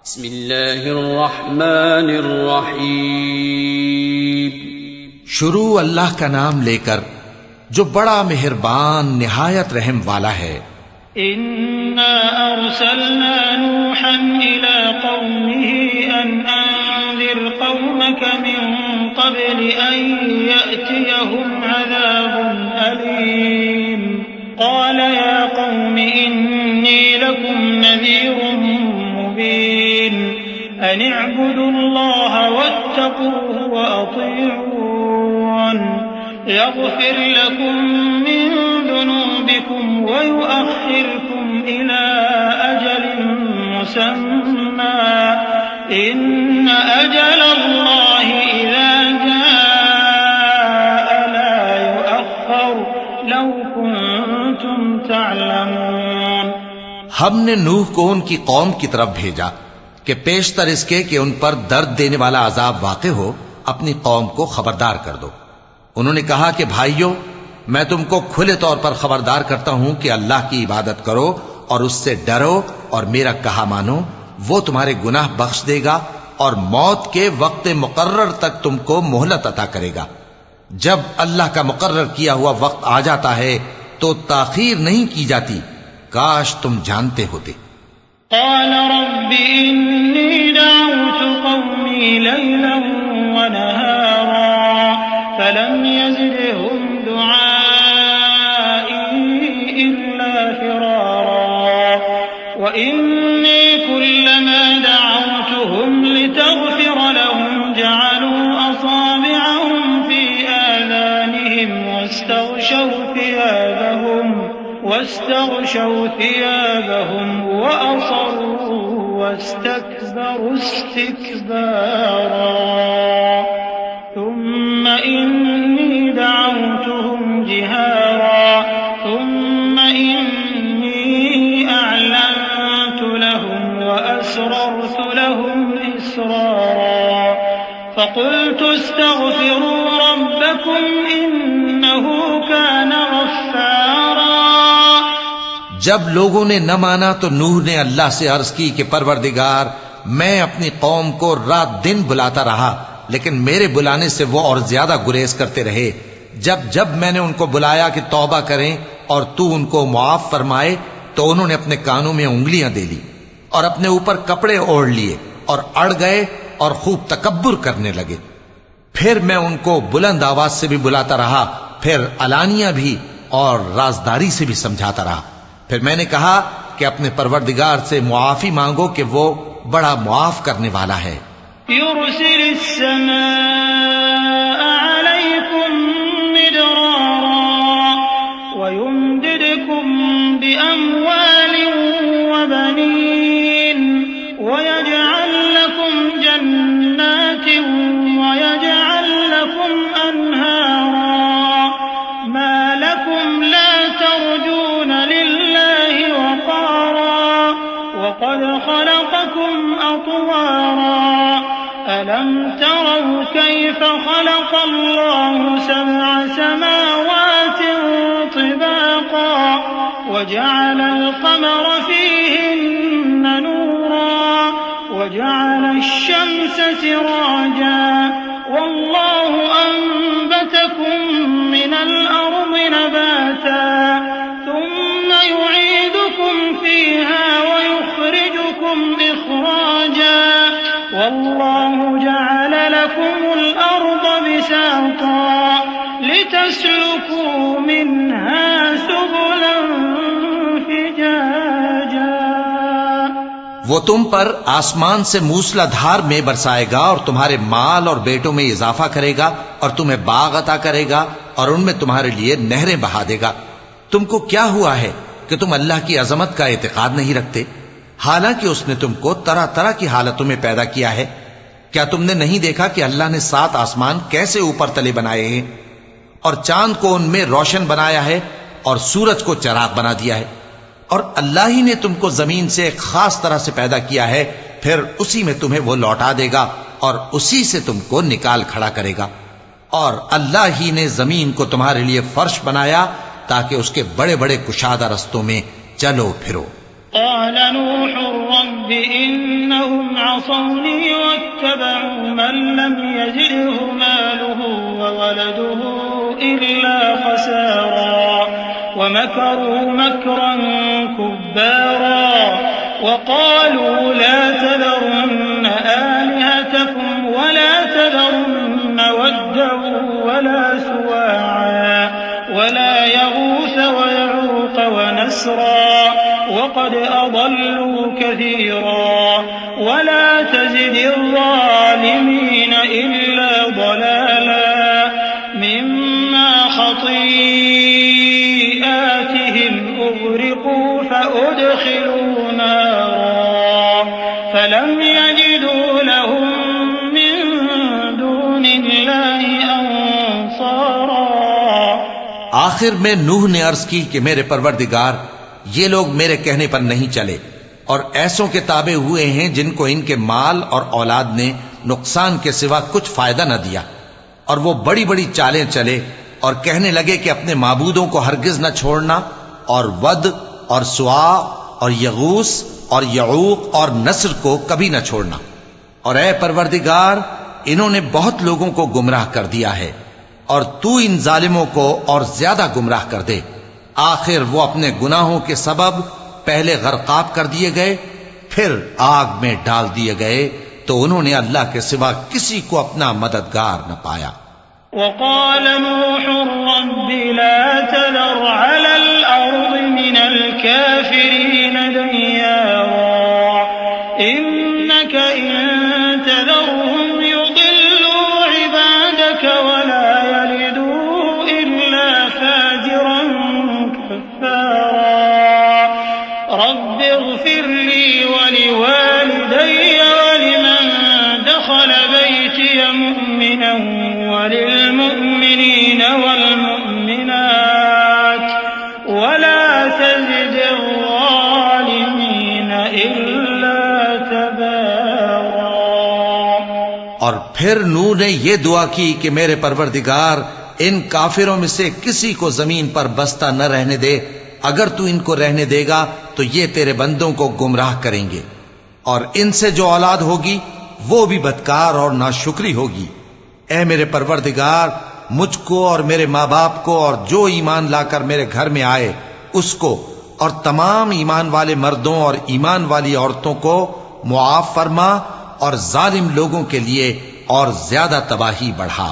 بسم اللہ الرحمن الرحیم۔ شروع اللہ کا نام لے کر جو بڑا مہربان نہایت رحم والا ہے۔ انا ارسلنا نوحا الى قومه ان انذر قومك من قبل ان يأتيهم عذاب أليم قال يا قوم اني لكم نذير مبين ان اعبدوا الله واتقوه واطيعون يغفر لكم من ذنوبكم ويؤخركم إلى أجل مسمى إن أجل الله إذا جاء لا يؤخر لو كنتم تعلمون۔ ہم نے نوح کو ان کی قوم کی طرف بھیجا کہ پیشتر اس کے کہ ان پر درد دینے والا عذاب واقع ہو اپنی قوم کو خبردار کر دو۔ انہوں نے کہا کہ بھائیو، میں تم کو کھلے طور پر خبردار کرتا ہوں کہ اللہ کی عبادت کرو اور اس سے ڈرو اور میرا کہا مانو، وہ تمہارے گناہ بخش دے گا اور موت کے وقت مقرر تک تم کو مہلت عطا کرے گا۔ جب اللہ کا مقرر کیا ہوا وقت آ جاتا ہے تو تاخیر نہیں کی جاتی، کاش تم جانتے ہوتے۔ قال رب إني دعوت قومي ليلا ونهارا فلم يزدهم دعائي إلا فرارا وإني كلما دعوتهم لتغفر لهم جعلوا أصابعهم في آذانهم واستغشوا ثيابهم وأصروا واستكبروا استكبارا ثم إني دعوتهم جهارا ثم إني أعلنت لهم وأسررت لهم إسرارا فقلت استغفروا ربكم إنه كان غفارا۔ جب لوگوں نے نہ مانا تو نوح نے اللہ سے عرض کی کہ پروردگار، میں اپنی قوم کو رات دن بلاتا رہا لیکن میرے بلانے سے وہ اور زیادہ گریز کرتے رہے۔ جب میں نے ان کو بلایا کہ توبہ کریں اور تو ان کو معاف فرمائے تو انہوں نے اپنے کانوں میں انگلیاں دے لی اور اپنے اوپر کپڑے اوڑھ لیے اور اڑ گئے اور خوب تکبر کرنے لگے۔ پھر میں ان کو بلند آواز سے بھی بلاتا رہا، پھر علانیہ بھی اور رازداری سے بھی سمجھاتا رہا۔ پھر میں نے کہا کہ اپنے پروردگار سے معافی مانگو کہ وہ بڑا معاف کرنے والا ہے۔ يرسل السماء عليكم مدرارا ويمددكم بأموال وبنين ويجعل لكم جنات ويجعل لكم أنهارا ما لكم لا ترجون لله وقارا وقد خلقكم أطوارا ألم تروا كيف خلق الله سبع سماوات طباقا وجعل القمر فيهن نورا وجعل الشمس سراجا والله أنبتكم من الأرض نباتا ثم يعيدكم فيها ويخرجكم إخراجا والله جعل لكم الأرض بساطا لتسلكوا منها سبلا فجاجا۔ وہ تم پر آسمان سے موسلا دھار میں برسائے گا اور تمہارے مال اور بیٹوں میں اضافہ کرے گا اور تمہیں باغ عطا کرے گا اور ان میں تمہارے لیے نہریں بہا دے گا۔ تم کو کیا ہوا ہے کہ تم اللہ کی عظمت کا اعتقاد نہیں رکھتے، حالانکہ اس نے تم کو طرح طرح کی حالتوں میں پیدا کیا ہے؟ کیا تم نے نہیں دیکھا کہ اللہ نے 7 آسمان کیسے اوپر تلے بنائے ہیں اور چاند کو ان میں روشن بنایا ہے اور سورج کو چراغ بنا دیا ہے؟ اور اللہ ہی نے تم کو زمین سے ایک خاص طرح سے پیدا کیا ہے، پھر اسی میں تمہیں وہ لوٹا دے گا اور اسی سے تم کو نکال کھڑا کرے گا۔ اور اللہ ہی نے زمین کو تمہارے لیے فرش بنایا تاکہ اس کے بڑے بڑے کشادہ رستوں میں چلو پھرو۔ قال نوح رب إنهم عصوني واتبعوا من لم يزده ماله وولده إلا خسارا ومكروا مكرا كبارا وقالوا لا تذرن آلهتكم ولا تذرن ودا ولا سواعا ولا يغوث ويعوق ونسرا وقد أضلوا كثيرا ولا تزد الظالمين إلا ضلالا مما خطيئاتهم أغرقوا فأدخلوا نارا فلم يجدوا لهم من دون الله أنصارا. آخر میں نوح نے عرض کی کہ میرے پروردگار یہ لوگ میرے کہنے پر نہیں چلے اور ایسوں کے تابع ہوئے ہیں جن کو ان کے مال اور اولاد نے نقصان کے سوا کچھ فائدہ نہ دیا، اور وہ بڑی بڑی چالیں چلے اور کہنے لگے کہ اپنے معبودوں کو ہرگز نہ چھوڑنا، اور ود اور سوا اور یغوث اور یعوق اور نصر کو کبھی نہ چھوڑنا. اور اے پروردگار انہوں نے بہت لوگوں کو گمراہ کر دیا ہے، اور تو ان ظالموں کو اور زیادہ گمراہ کر دے. آخر وہ اپنے گناہوں کے سبب پہلے غرقاب کر دیے گئے، پھر آگ میں ڈال دیے گئے، تو انہوں نے اللہ کے سوا کسی کو اپنا مددگار نہ پایا. وقال نوح رب لا تذر على الأرض من الكافرين ديارا إنك إن تذرهم يضلوا عبادك ولا يلدوا إلا فاجرا كفارا رب اغفر لي ولوالدي ولمن دخل بيتي مؤمنا وللمؤمنين والمؤمنات ولا تزد الظالمين إلا تبارا. اور پھر نوح نے یہ دعا کی کہ میرے پروردگار ان کافروں میں سے کسی کو زمین پر بستہ نہ رہنے دے، اگر تو ان کو رہنے دے گا تو یہ تیرے بندوں کو گمراہ کریں گے، اور ان سے جو اولاد ہوگی وہ بھی بدکار اور ناشکری ہوگی. اے میرے پروردگار مجھ کو اور میرے ماں باپ کو اور جو ایمان لا کر میرے گھر میں آئے اس کو اور تمام ایمان والے مردوں اور ایمان والی عورتوں کو معاف فرما، اور ظالم لوگوں کے لیے اور زیادہ تباہی بڑھا.